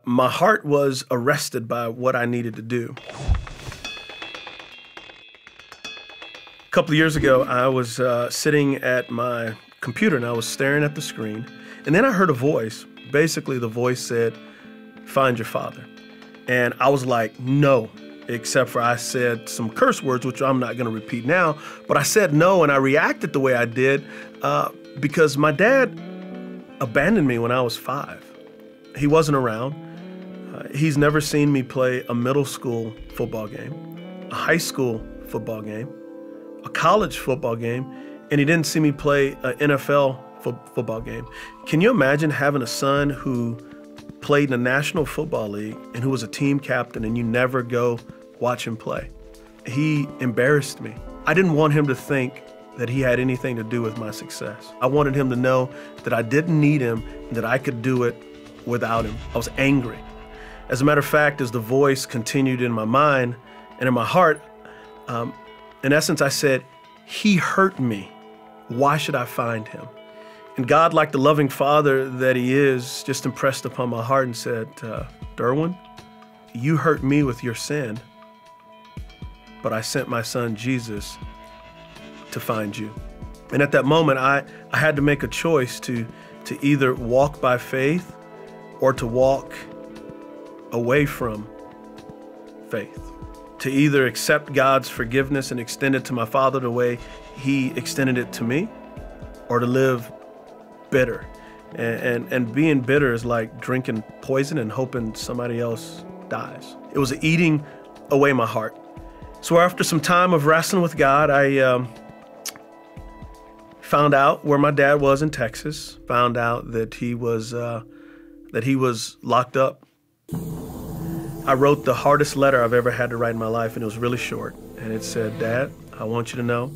my heart was arrested by what I needed to do. A couple of years ago, I was sitting at my computer and I was staring at the screen, and then I heard a voice. Basically, the voice said, "Find your father." And I was like, no, except for I said some curse words, which I'm not going to repeat now, but I said no, and I reacted the way I did because my dad abandoned me when I was 5. He wasn't around. He's never seen me play a middle school football game, a high school football game, a college football game, and he didn't see me play an NFL football game. Can you imagine having a son who played in the National Football League and who was a team captain and you never go watch him play? He embarrassed me. I didn't want him to think that he had anything to do with my success. I wanted him to know that I didn't need him and that I could do it without him. I was angry. As a matter of fact, as the voice continued in my mind and in my heart, in essence, I said, he hurt me. Why should I find him? And God, like the loving father that he is, just impressed upon my heart and said, Derwin, you hurt me with your sin, but I sent my son Jesus to find you. And at that moment, I had to make a choice to either walk by faith or to walk away from faith, to either accept God's forgiveness and extend it to my father the way he extended it to me, or to live bitter. And being bitter is like drinking poison and hoping somebody else dies. It was eating away my heart. So after some time of wrestling with God, I found out where my dad was in Texas, found out that he was locked up. I wrote the hardest letter I've ever had to write in my life, and it was really short. And it said, Dad, I want you to know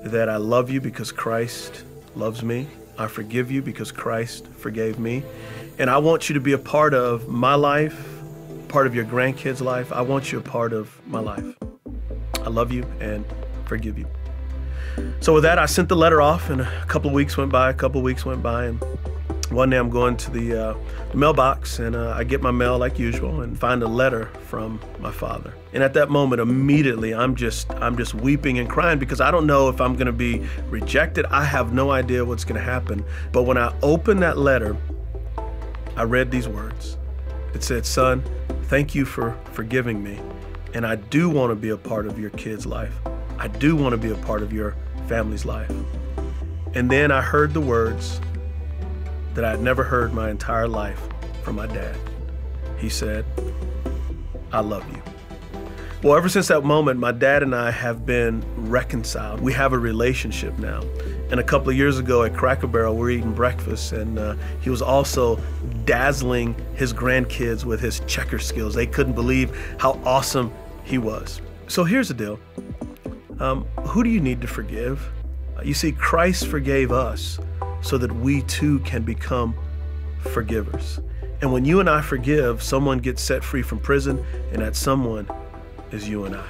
that I love you because Christ loves me. I forgive you because Christ forgave me. And I want you to be a part of my life, part of your grandkids' life. I want you a part of my life. I love you and forgive you. So with that, I sent the letter off, and a couple of weeks went by, and one day I'm going to the mailbox, and I get my mail like usual and find a letter from my father. And at that moment, immediately, I'm just weeping and crying because I don't know if I'm gonna be rejected. I have no idea what's gonna happen. But when I opened that letter, I read these words. It said, son, thank you for forgiving me. And I do wanna be a part of your kid's life. I do wanna be a part of your family's life. And then I heard the words that I had never heard my entire life from my dad. He said, I love you. Well, ever since that moment, my dad and I have been reconciled. We have a relationship now. And a couple of years ago at Cracker Barrel, we were eating breakfast, and he was also dazzling his grandkids with his checker skills. They couldn't believe how awesome he was. So here's the deal. Who do you need to forgive? You see, Christ forgave us so that we too can become forgivers. And when you and I forgive, someone gets set free from prison, and that someone is you and I.